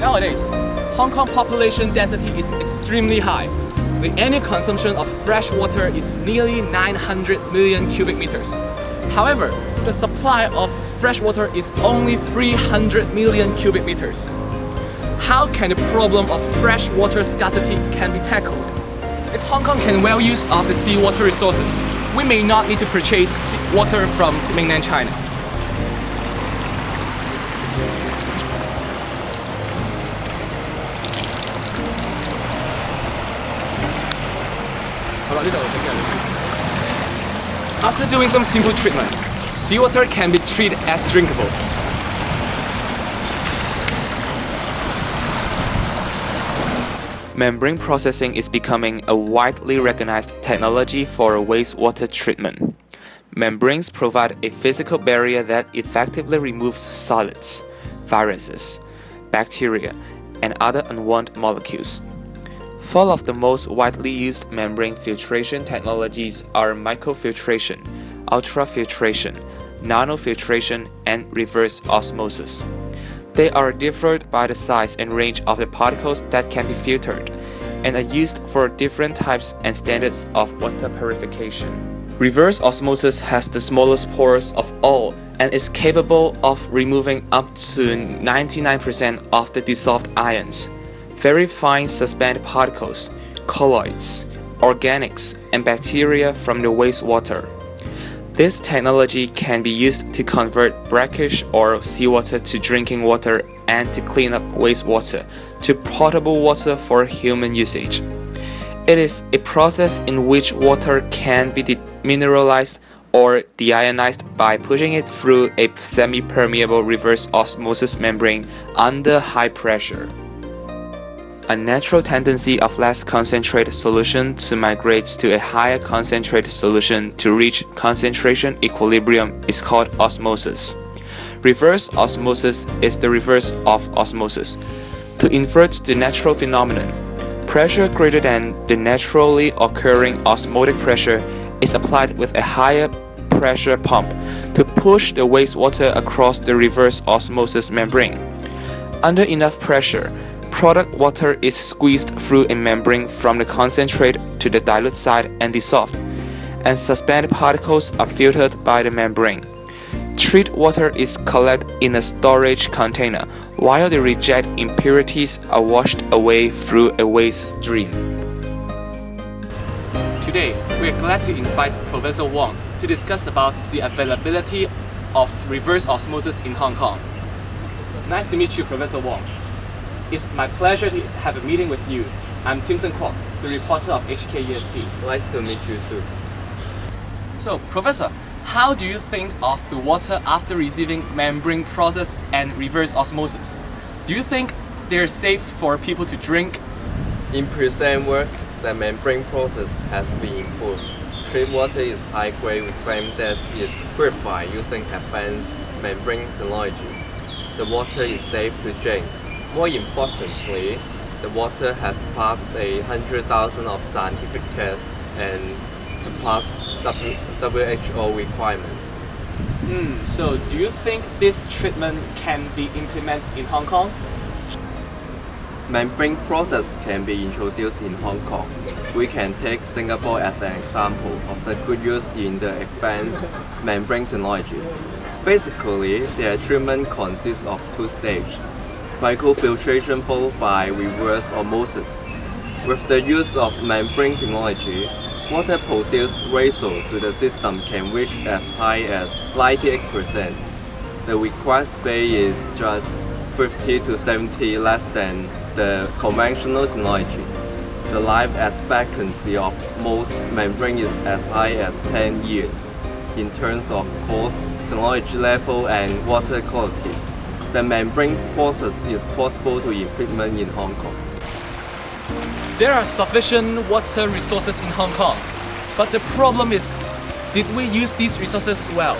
Nowadays, Hong Kong population density is extremely high. The annual consumption of fresh water is nearly 900 million cubic meters. However, the supply of fresh water is only 300 million cubic meters. How can the problem of fresh water scarcity can be tackled? If Hong Kong can well use of the seawater resources, we may not need to purchase water from mainland China. After doing some simple treatment, seawater can be treated as drinkable. Membrane processing is becoming a widely recognized technology for wastewater treatment. Membranes provide a physical barrier that effectively removes solids, viruses, bacteria, and other unwanted molecules. Four of the most widely used membrane filtration technologies are microfiltration, ultrafiltration, nanofiltration, and reverse osmosis. They are differed by the size and range of the particles that can be filtered, and are used for different types and standards of water purification. Reverse osmosis has the smallest pores of all and is capable of removing up to 99% of the dissolved ions, very fine suspended particles, colloids, organics, and bacteria from the wastewater. This technology can be used to convert brackish or seawater to drinking water and to clean up wastewater to potable water for human usage. It is a process in which water can be demineralized or deionized by pushing it through a semi-permeable reverse osmosis membrane under high pressure. A natural tendency of less concentrated solution to migrate to a higher concentrated solution to reach concentration equilibrium is called osmosis. Reverse osmosis is the reverse of osmosis. To invert the natural phenomenon, pressure greater than the naturally occurring osmotic pressure is applied with a higher pressure pump to push the wastewater across the reverse osmosis membrane. Under enough pressure, product water is squeezed through a membrane from the concentrate to the dilute side and dissolved, and suspended particles are filtered by the membrane. Treated water is collected in a storage container, while the rejected impurities are washed away through a waste stream. Today, we are glad to invite Professor Wong to discuss about the availability of reverse osmosis in Hong Kong. Nice to meet you, Professor Wong. It's my pleasure to have a meeting with you. I'm Timson Kwok, the reporter of HKEST. Nice to meet you too. So, Professor, how do you think of the water after receiving membrane process and reverse osmosis? Do you think they're safe for people to drink? In present work, the membrane process has been improved. Treated water is high grade. We claim that it is purified using advanced membrane technologies. The water is safe to drink. More importantly, the water has passed 100,000 of scientific tests and surpassed WHO requirements. So do you think this treatment can be implemented in Hong Kong? Membrane process can be introduced in Hong Kong. We can take Singapore as an example of the good use in the advanced membrane technologies. Basically, their treatment consists of two stages. Microfiltration followed by reverse osmosis. With the use of membrane technology, water produced ratio to the system can reach as high as 98%. The required space is just 50 to 70 less than the conventional technology. The life expectancy of most membrane is as high as 10 years. In terms of cost, technology level, and water quality, the membrane process is possible to implement in Hong Kong. There are sufficient water resources in Hong Kong, but the problem is, did we use these resources well?